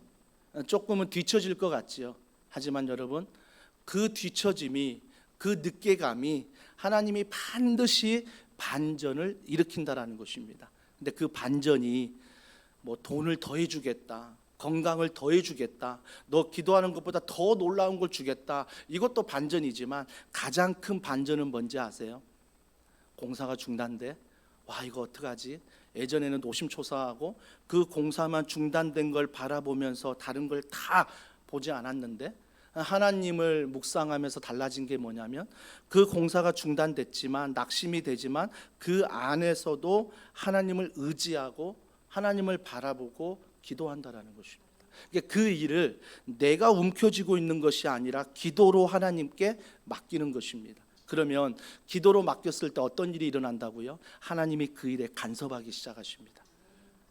조금은 뒤처질 것 같지요. 하지만 여러분, 그 뒤처짐이, 그 늦게감이 하나님이 반드시 반전을 일으킨다라는 것입니다. 근데 그 반전이 뭐 돈을 더해 주겠다, 건강을 더해 주겠다, 너 기도하는 것보다 더 놀라운 걸 주겠다, 이것도 반전이지만 가장 큰 반전은 뭔지 아세요? 공사가 중단돼. 와, 이거 어떡하지? 예전에는 노심초사하고 그 공사만 중단된 걸 바라보면서 다른 걸 다 보지 않았는데, 하나님을 묵상하면서 달라진 게 뭐냐면 그 공사가 중단됐지만, 낙심이 되지만 그 안에서도 하나님을 의지하고 하나님을 바라보고 기도한다라는 것입니다. 그 일을 내가 움켜쥐고 있는 것이 아니라 기도로 하나님께 맡기는 것입니다. 그러면 기도로 맡겼을 때 어떤 일이 일어난다고요? 하나님이 그 일에 간섭하기 시작하십니다.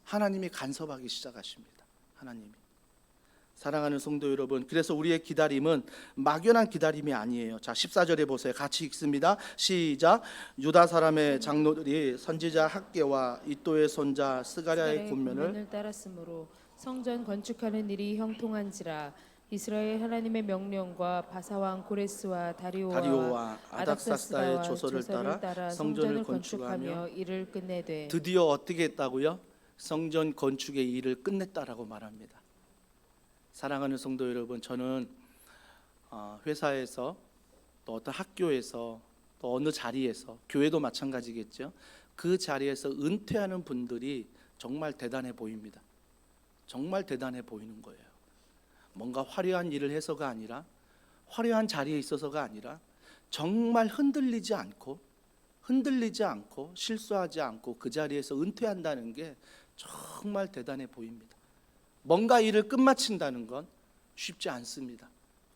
하나님이 간섭하기 시작하십니다. 하나님이. 사랑하는 성도 여러분, 그래서 우리의 기다림은 막연한 기다림이 아니에요. 자, 14절에 보세요. 같이 읽습니다. 시작. 유다 사람의 장로들이 선지자 학개와 이도의 손자 스가랴의 권면을 따랐으므로 성전 건축하는 일이 형통한지라. 이스라엘 하나님의 명령과 바사왕 고레스와 다리오와 아닥사스다의 조서를 따라 성전을 건축하며 일을 끝내되. 드디어 어떻게 했다고요? 성전 건축의 일을 끝냈다라고 말합니다. 사랑하는 성도 여러분, 저는 회사에서 또 어떤 학교에서 또 어느 자리에서, 교회도 마찬가지겠죠, 그 자리에서 은퇴하는 분들이 정말 대단해 보입니다. 정말 대단해 보이는 거예요. 뭔가 화려한 일을 해서가 아니라, 화려한 자리에 있어서가 아니라 정말 흔들리지 않고 실수하지 않고 그 자리에서 은퇴한다는 게 정말 대단해 보입니다. 뭔가 일을 끝마친다는 건 쉽지 않습니다.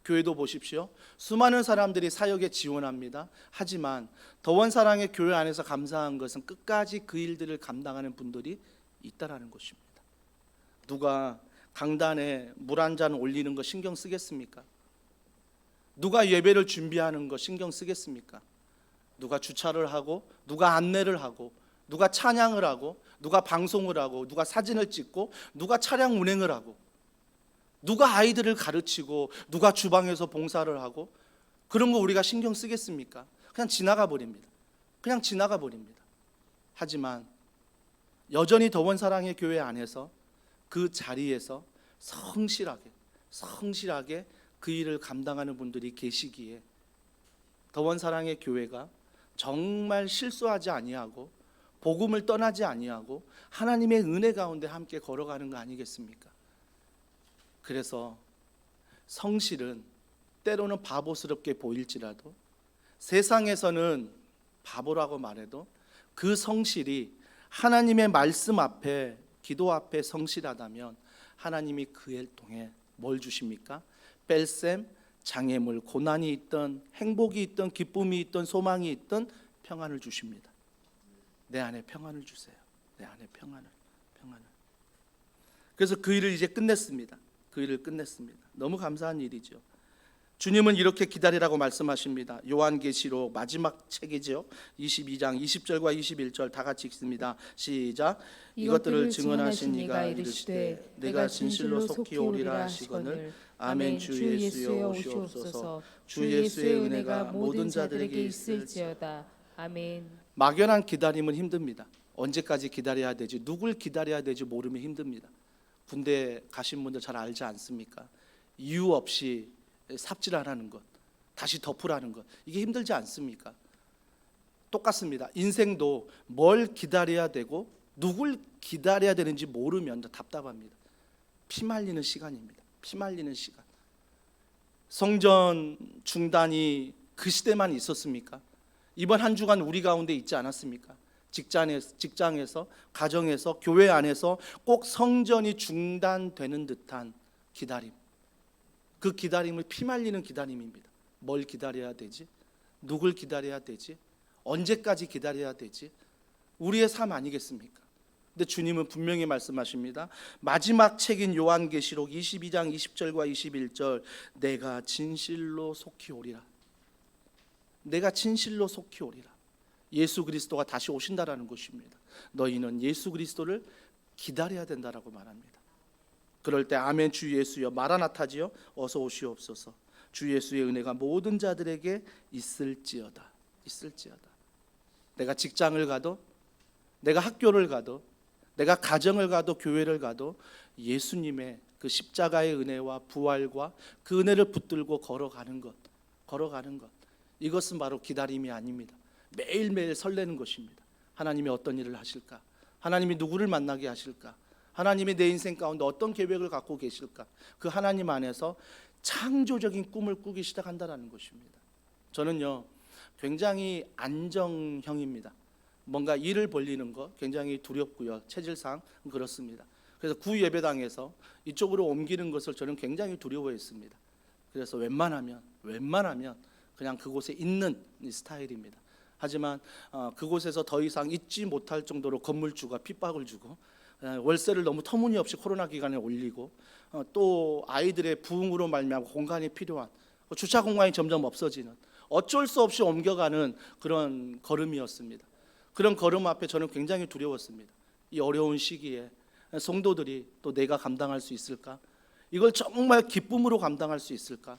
교회도 보십시오. 수많은 사람들이 사역에 지원합니다. 하지만 더원사랑의 교회 안에서 감사한 것은 끝까지 그 일들을 감당하는 분들이 있다라는 것입니다. 누가 강단에 물 한 잔 올리는 거 신경 쓰겠습니까? 누가 예배를 준비하는 거 신경 쓰겠습니까? 누가 주차를 하고, 누가 안내를 하고, 누가 찬양을 하고, 누가 방송을 하고, 누가 사진을 찍고, 누가 차량 운행을 하고, 누가 아이들을 가르치고, 누가 주방에서 봉사를 하고, 그런 거 우리가 신경 쓰겠습니까? 그냥 지나가 버립니다. 그냥 지나가 버립니다. 하지만 여전히 더원사랑의 교회 안에서 그 자리에서 성실하게 그 일을 감당하는 분들이 계시기에 더원사랑의 교회가 정말 실수하지 아니하고 복음을 떠나지 아니하고 하나님의 은혜 가운데 함께 걸어가는 거 아니겠습니까? 그래서 성실은 때로는 바보스럽게 보일지라도, 세상에서는 바보라고 말해도 그 성실이 하나님의 말씀 앞에, 기도 앞에 성실하다면 하나님이 그에 통해 뭘 주십니까? 뺄셈, 장애물, 고난이 있던, 행복이 있던, 기쁨이 있던, 소망이 있던 평안을 주십니다. 내 안에 평안을 주세요. 내 안에 평안을. 그래서 그 일을 이제 끝냈습니다. 그 일을 끝냈습니다. 너무 감사한 일이죠. 주님은 이렇게 기다리라고 말씀하십니다. 요한계시록 마지막 책이죠. 22장 20절과 21절 다 같이 읽습니다. 시작. 이것들을 증언하신 이가 이르시되 내가 진실로 속히 오리라 하시거늘 아멘. 주 예수여 오시옵소서. 주 예수의 은혜가 모든 자들에게 있을지어다. 아멘. 막연한 기다림은 힘듭니다. 언제까지 기다려야 되지, 누굴 기다려야 되지 모르면 힘듭니다. 군대 가신 분들 잘 알지 않습니까? 이유 없이 삽질하라는 것, 다시 덮으라는 것, 이게 힘들지 않습니까? 똑같습니다. 인생도 뭘 기다려야 되고 누굴 기다려야 되는지 모르면 답답합니다. 피말리는 시간입니다. 피말리는 시간. 성전 중단이 그 시대만 있었습니까? 이번 한 주간 우리 가운데 있지 않았습니까? 직장에서, 가정에서, 교회 안에서 꼭 성전이 중단되는 듯한 기다림. 그 기다림을 피말리는 기다림입니다. 뭘 기다려야 되지? 누굴 기다려야 되지? 언제까지 기다려야 되지? 우리의 삶 아니겠습니까? 근데 주님은 분명히 말씀하십니다. 마지막 책인 요한계시록 22장 20절과 21절, 내가 진실로 속히 오리라. 내가 진실로 속히 오리라. 예수 그리스도가 다시 오신다라는 것입니다. 너희는 예수 그리스도를 기다려야 된다라고 말합니다. 그럴 때 아멘. 주 예수여, 마라나타지요, 어서 오시옵소서. 주 예수의 은혜가 모든 자들에게 있을지어다. 내가 직장을 가도, 내가 학교를 가도, 내가 가정을 가도, 교회를 가도 예수님의 그 십자가의 은혜와 부활과 그 은혜를 붙들고 걸어가는 것, 이것은 바로 기다림이 아닙니다. 매일매일 설레는 것입니다. 하나님이 어떤 일을 하실까? 하나님이 누구를 만나게 하실까? 하나님이 내 인생 가운데 어떤 계획을 갖고 계실까? 그 하나님 안에서 창조적인 꿈을 꾸기 시작한다는 것입니다. 저는요, 굉장히 안정형입니다. 뭔가 일을 벌리는 거 굉장히 두렵고요, 체질상 그렇습니다. 그래서 구 예배당에서 이쪽으로 옮기는 것을 저는 굉장히 두려워했습니다. 그래서 웬만하면 그냥 그곳에 있는 스타일입니다. 하지만 그곳에서 더 이상 있지 못할 정도로 건물주가 핍박을 주고, 월세를 너무 터무니없이 코로나 기간에 올리고, 또 아이들의 부흥으로 말미암아 공간이 필요한, 주차 공간이 점점 없어지는, 어쩔 수 없이 옮겨가는 그런 걸음이었습니다. 그런 걸음 앞에 저는 굉장히 두려웠습니다. 이 어려운 시기에 성도들이 또 내가 감당할 수 있을까? 이걸 정말 기쁨으로 감당할 수 있을까?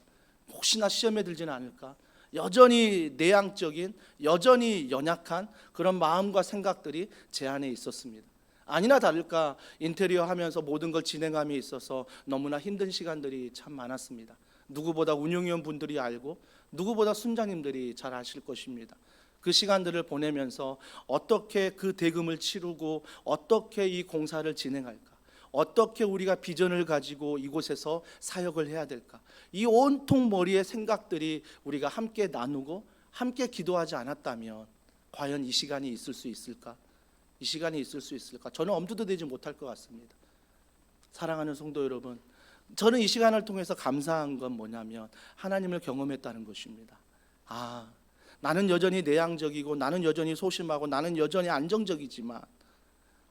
혹시나 시험에 들지는 않을까? 여전히 내향적인, 여전히 연약한 그런 마음과 생각들이 제 안에 있었습니다. 아니나 다를까 인테리어 하면서 모든 걸 진행함에 있어서 너무나 힘든 시간들이 참 많았습니다. 누구보다 운영위원 분들이 알고, 누구보다 순장님들이 잘 아실 것입니다. 그 시간들을 보내면서 어떻게 그 대금을 치르고 어떻게 이 공사를 진행할까, 어떻게 우리가 비전을 가지고 이곳에서 사역을 해야 될까? 이 온통 머리의 생각들이 우리가 함께 나누고 함께 기도하지 않았다면 과연 이 시간이 있을 수 있을까? 이 시간이 있을 수 있을까? 저는 엄두도 내지 못할 것 같습니다. 사랑하는 성도 여러분, 저는 이 시간을 통해서 감사한 건 뭐냐면 하나님을 경험했다는 것입니다. 나는 여전히 내향적이고 나는 여전히 소심하고 나는 여전히 안정적이지만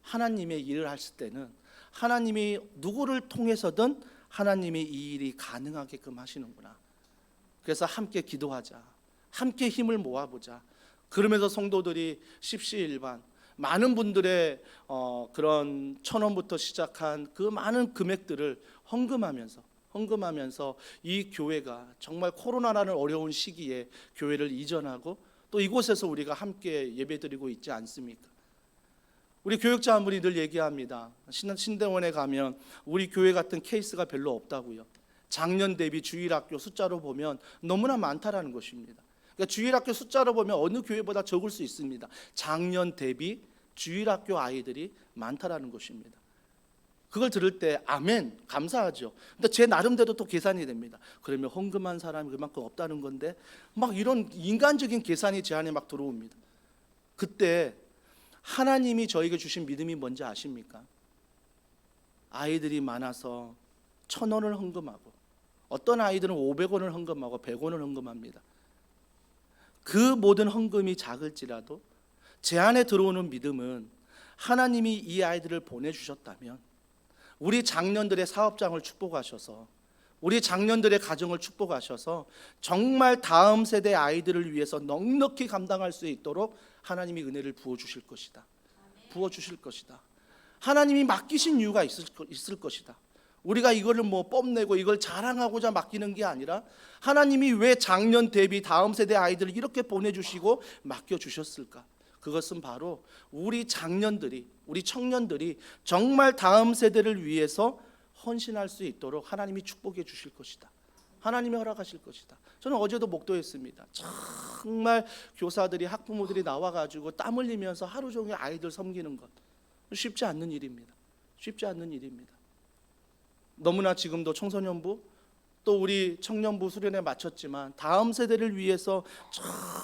하나님의 일을 하실 때는 하나님이 누구를 통해서든 하나님이 이 일이 가능하게끔 하시는구나. 그래서 함께 기도하자, 함께 힘을 모아보자. 그러면서 성도들이 십시일반 많은 분들의 그런 1,000원부터 시작한 그 많은 금액들을 헌금하면서 이 교회가 정말 코로나라는 어려운 시기에 교회를 이전하고 또 이곳에서 우리가 함께 예배드리고 있지 않습니까? 우리 교육자 한 분이 늘 얘기합니다. 신대원에 가면 우리 교회 같은 케이스가 별로 없다고요. 작년 대비 주일학교 숫자로 보면 너무나 많다라는 것입니다. 그러니까 주일학교 숫자로 보면 어느 교회보다 적을 수 있습니다. 작년 대비 주일학교 아이들이 많다라는 것입니다. 그걸 들을 때 아멘, 감사하죠. 근데 제 나름대로 또 계산이 됩니다. 그러면 헌금한 사람이 그만큼 없다는 건데 막 이런 인간적인 계산이 제 안에 막 들어옵니다. 그때 하나님이 저에게 주신 믿음이 뭔지 아십니까? 아이들이 많아서 1,000원을 헌금하고 어떤 아이들은 500원을 헌금하고 100원을 헌금합니다. 그 모든 헌금이 작을지라도 제 안에 들어오는 믿음은 하나님이 이 아이들을 보내주셨다면 우리 장년들의 사업장을 축복하셔서 우리 장년들의 가정을 축복하셔서 정말 다음 세대 아이들을 위해서 넉넉히 감당할 수 있도록 하나님이 은혜를 부어주실 것이다. 부어주실 것이다. 하나님이 맡기신 이유가 있을 것이다. 우리가 이거를 뽐내고 이걸 자랑하고자 맡기는 게 아니라 하나님이 왜 작년 대비 다음 세대 아이들을 이렇게 보내주시고 맡겨주셨을까? 그것은 바로 우리 장년들이, 우리 청년들이 정말 다음 세대를 위해서 헌신할 수 있도록 하나님이 축복해 주실 것이다. 하나님이 허락하실 것이다. 저는 어제도 목도했습니다. 정말 교사들이, 학부모들이 나와가지고 땀 흘리면서 하루 종일 아이들 섬기는 것 쉽지 않는 일입니다. 쉽지 않는 일입니다. 너무나 지금도 청소년부 또 우리 청년부 수련회 마쳤지만 다음 세대를 위해서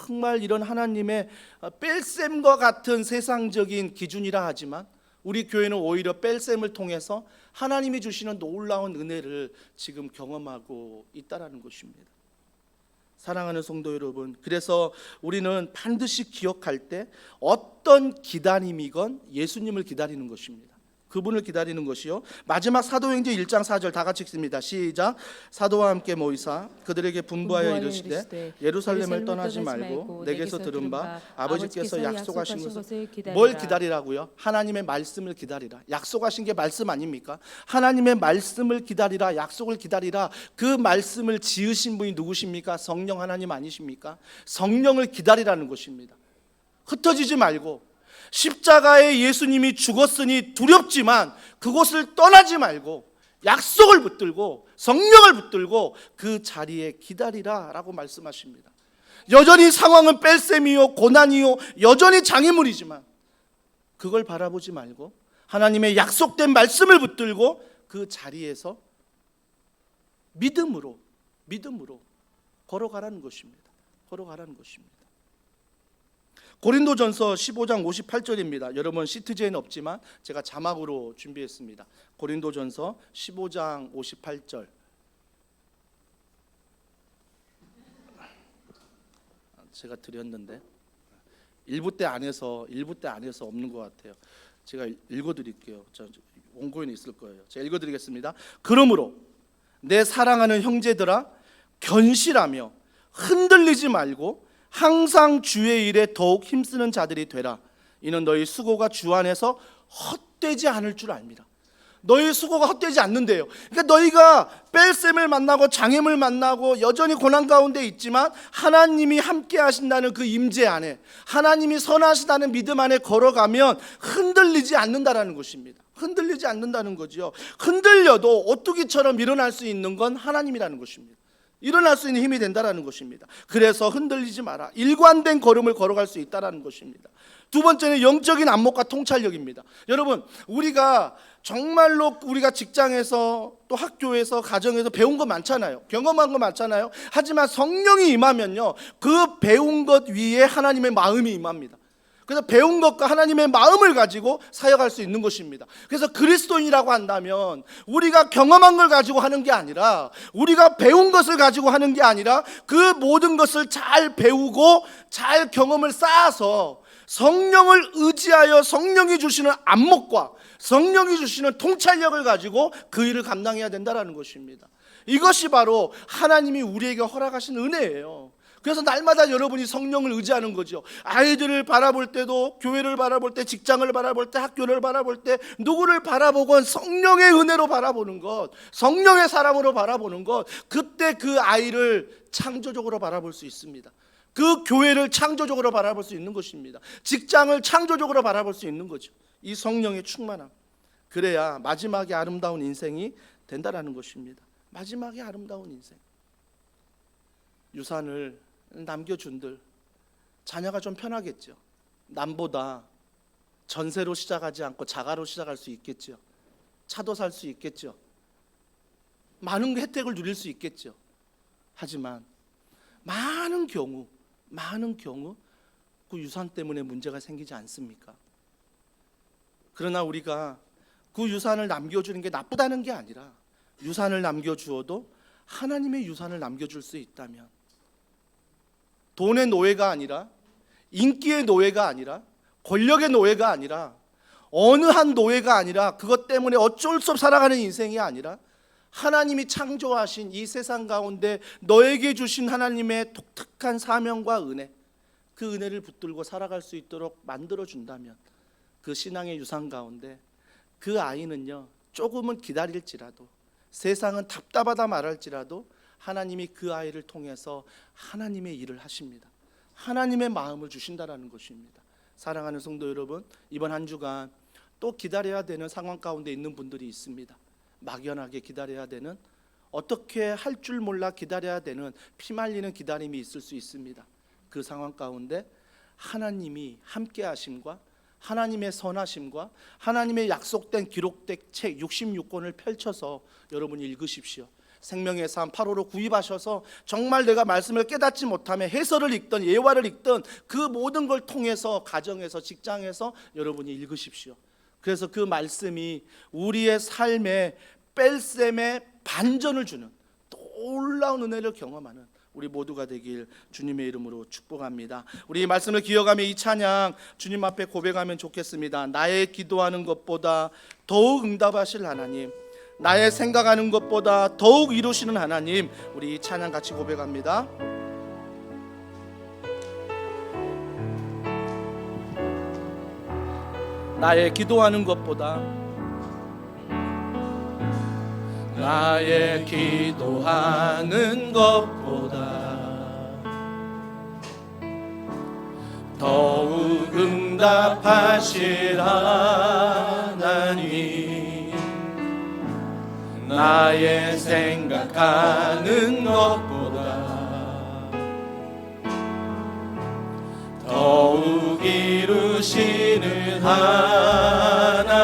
정말 이런 하나님의 뺄셈과 같은 세상적인 기준이라 하지만 우리 교회는 오히려 뺄셈을 통해서 하나님이 주시는 놀라운 은혜를 지금 경험하고 있다라는 것입니다. 사랑하는 성도 여러분, 그래서 우리는 반드시 기억할 때 어떤 기다림이건 예수님을 기다리는 것입니다. 그분을 기다리는 것이요. 마지막 사도행전 1장 4절 다 같이 읽습니다. 시작. 사도와 함께 모이사 그들에게 분부하여 이르시되 예루살렘을 떠나지 말고 내게서 들은 바 아버지께서 약속하신 것을 뭘 기다리라고요? 하나님의 말씀을 기다리라. 약속하신 게 말씀 아닙니까? 하나님의 말씀을 기다리라. 약속을 기다리라. 그 말씀을 지으신 분이 누구십니까? 성령 하나님 아니십니까? 성령을 기다리라는 것입니다. 흩어지지 말고 십자가에 예수님이 죽었으니 두렵지만 그곳을 떠나지 말고 약속을 붙들고 성령을 붙들고 그 자리에 기다리라 라고 말씀하십니다. 여전히 상황은 뺄셈이요 고난이요 여전히 장애물이지만 그걸 바라보지 말고 하나님의 약속된 말씀을 붙들고 그 자리에서 믿음으로 걸어가라는 것입니다. 걸어가라는 것입니다. 고린도전서 15장 58절입니다. 여러분 시트지에는 없지만 제가 자막으로 준비했습니다. 고린도전서 15장 58절. 제가 드렸는데 일부 때 안에서 없는 것 같아요. 제가 읽어드릴게요. 원고에는 있을 거예요. 제가 읽어드리겠습니다. 그러므로 내 사랑하는 형제들아 견실하며 흔들리지 말고 항상 주의 일에 더욱 힘쓰는 자들이 되라. 이는 너희 수고가 주 안에서 헛되지 않을 줄 압니다. 너희 수고가 헛되지 않는데요. 그러니까 너희가 뺄셈을 만나고 장애물 만나고 여전히 고난 가운데 있지만 하나님이 함께 하신다는 그 임재 안에 하나님이 선하시다는 믿음 안에 걸어가면 흔들리지 않는다라는 것입니다. 흔들리지 않는다는 거죠. 흔들려도 오뚜기처럼 일어날 수 있는 건 하나님이라는 것입니다. 일어날 수 있는 힘이 된다라는 것입니다. 그래서 흔들리지 마라. 일관된 걸음을 걸어갈 수 있다라는 것입니다. 두 번째는 영적인 안목과 통찰력입니다. 여러분, 우리가 정말로 우리가 직장에서 또 학교에서 가정에서 배운 거 많잖아요. 경험한 거 많잖아요. 하지만 성령이 임하면요, 그 배운 것 위에 하나님의 마음이 임합니다. 그래서 배운 것과 하나님의 마음을 가지고 사역할 수 있는 것입니다. 그래서 그리스도인이라고 한다면 우리가 경험한 걸 가지고 하는 게 아니라, 우리가 배운 것을 가지고 하는 게 아니라, 그 모든 것을 잘 배우고 잘 경험을 쌓아서 성령을 의지하여 성령이 주시는 안목과 성령이 주시는 통찰력을 가지고 그 일을 감당해야 된다는 것입니다. 이것이 바로 하나님이 우리에게 허락하신 은혜예요. 그래서 날마다 여러분이 성령을 의지하는 거죠. 아이들을 바라볼 때도, 교회를 바라볼 때, 직장을 바라볼 때, 학교를 바라볼 때, 누구를 바라보건 성령의 은혜로 바라보는 것, 성령의 사람으로 바라보는 것, 그때 그 아이를 창조적으로 바라볼 수 있습니다. 그 교회를 창조적으로 바라볼 수 있는 것입니다. 직장을 창조적으로 바라볼 수 있는 거죠. 이 성령의 충만함, 그래야 마지막에 아름다운 인생이 된다라는 것입니다. 마지막에 아름다운 인생. 유산을 남겨준들 자녀가 좀 편하겠죠. 남보다 전세로 시작하지 않고 자가로 시작할 수 있겠죠. 차도 살 수 있겠죠. 많은 혜택을 누릴 수 있겠죠. 하지만 많은 경우 그 유산 때문에 문제가 생기지 않습니까? 그러나 우리가 그 유산을 남겨주는 게 나쁘다는 게 아니라, 유산을 남겨주어도 하나님의 유산을 남겨줄 수 있다면, 돈의 노예가 아니라, 인기의 노예가 아니라, 권력의 노예가 아니라, 어느 한 노예가 아니라, 그것 때문에 어쩔 수 없이 살아가는 인생이 아니라, 하나님이 창조하신 이 세상 가운데 너에게 주신 하나님의 독특한 사명과 은혜, 그 은혜를 붙들고 살아갈 수 있도록 만들어준다면, 그 신앙의 유산 가운데 그 아이는요, 조금은 기다릴지라도, 세상은 답답하다 말할지라도 하나님이 그 아이를 통해서 하나님의 일을 하십니다. 하나님의 마음을 주신다라는 것입니다. 사랑하는 성도 여러분, 이번 한 주간 또 기다려야 되는 상황 가운데 있는 분들이 있습니다. 막연하게 기다려야 되는, 어떻게 할 줄 몰라 기다려야 되는 피말리는 기다림이 있을 수 있습니다. 그 상황 가운데 하나님이 함께 하심과 하나님의 선하심과 하나님의 약속된 기록된 책 66권을 펼쳐서 여러분이 읽으십시오. 생명의 삶 8호로 구입하셔서 정말 내가 말씀을 깨닫지 못하면 해설을 읽든 예화를 읽든 그 모든 걸 통해서 가정에서, 직장에서 여러분이 읽으십시오. 그래서 그 말씀이 우리의 삶에 뺄셈의 반전을 주는 놀라운 은혜를 경험하는 우리 모두가 되길 주님의 이름으로 축복합니다. 우리 이 말씀을 기억하며 이 찬양 주님 앞에 고백하면 좋겠습니다. 나의 기도하는 것보다 더욱 응답하실 하나님, 나의 생각하는 것보다 더욱 이루시는 하나님, 우리 이 찬양 같이 고백합니다. 나의 기도하는 것보다, 나의 기도하는 것보다 더욱 응답하실 하나님, 나의 생각하는 것보다 더욱 이루시는 하나님,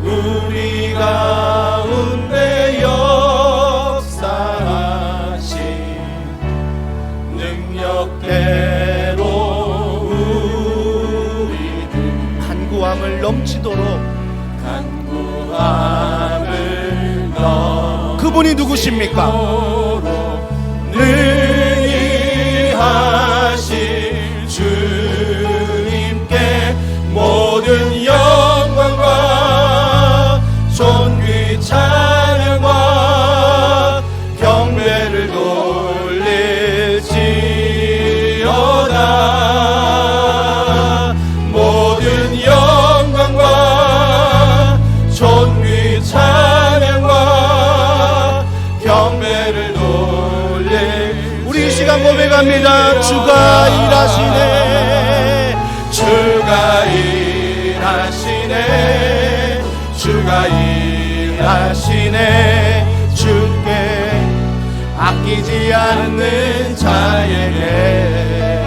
우리 가운데 역사하신 능력대로 우리들 간구함을 넘치도록, 간구함을 넘 그분이 누구십니까? 능히 하실 주님께 모든 영광과 존귀 찬양과 경배를 돌릴지어다. 모든 영광과 존귀 찬양과 경배를 돌릴. 우리 이 시간 고백합니다. 주가 일하시네, 주가 일하시네, 주가 일하시네, 주께 아끼지 않는 자에게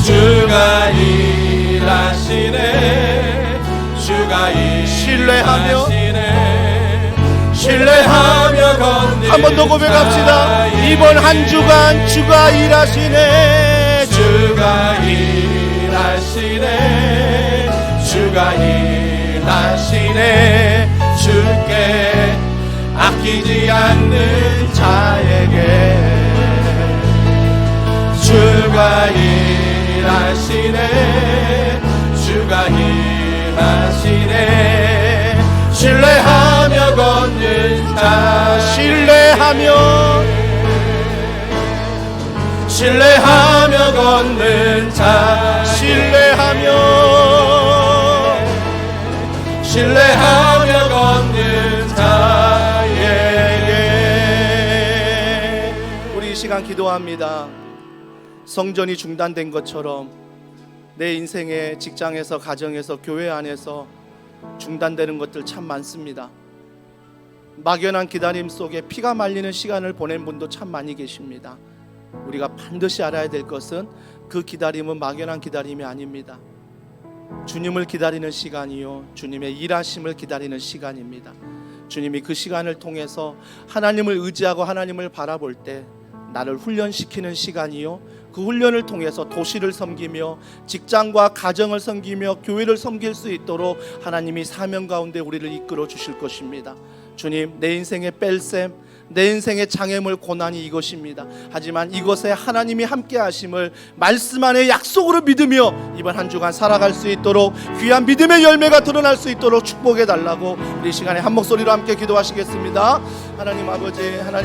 주가 일하시네. 주가 신뢰하며 걷는 한 번 더 고백합시다. 이번 한 주간 주가 일하시네. 주가 일하시네. 주가 일하시네. 주께 아끼지 않는 자에게 주가 일하시네. 주가 일하시네. 신뢰하며 걷는 자, 신뢰하며 걷는 자, 신뢰하며 걷는 자에게. 우리 이 시간 기도합니다. 성전이 중단된 것처럼 내 인생의 직장에서, 가정에서, 교회 안에서 중단되는 것들 참 많습니다. 막연한 기다림 속에 피가 말리는 시간을 보낸 분도 참 많이 계십니다. 우리가 반드시 알아야 될 것은 그 기다림은 막연한 기다림이 아닙니다. 주님을 기다리는 시간이요, 주님의 일하심을 기다리는 시간입니다. 주님이 그 시간을 통해서 하나님을 의지하고 하나님을 바라볼 때 나를 훈련시키는 시간이요, 그 훈련을 통해서 도시를 섬기며 직장과 가정을 섬기며 교회를 섬길 수 있도록 하나님이 사명 가운데 우리를 이끌어 주실 것입니다. 주님, 내 인생의 뺄셈, 내 인생의 장애물, 고난이 이것입니다. 하지만 이것에 하나님이 함께 하심을 말씀 안에 약속으로 믿으며 이번 한 주간 살아갈 수 있도록 귀한 믿음의 열매가 드러날 수 있도록 축복해 달라고 우리 시간에 한 목소리로 함께 기도하시겠습니다. 하나님 아버지, 하나님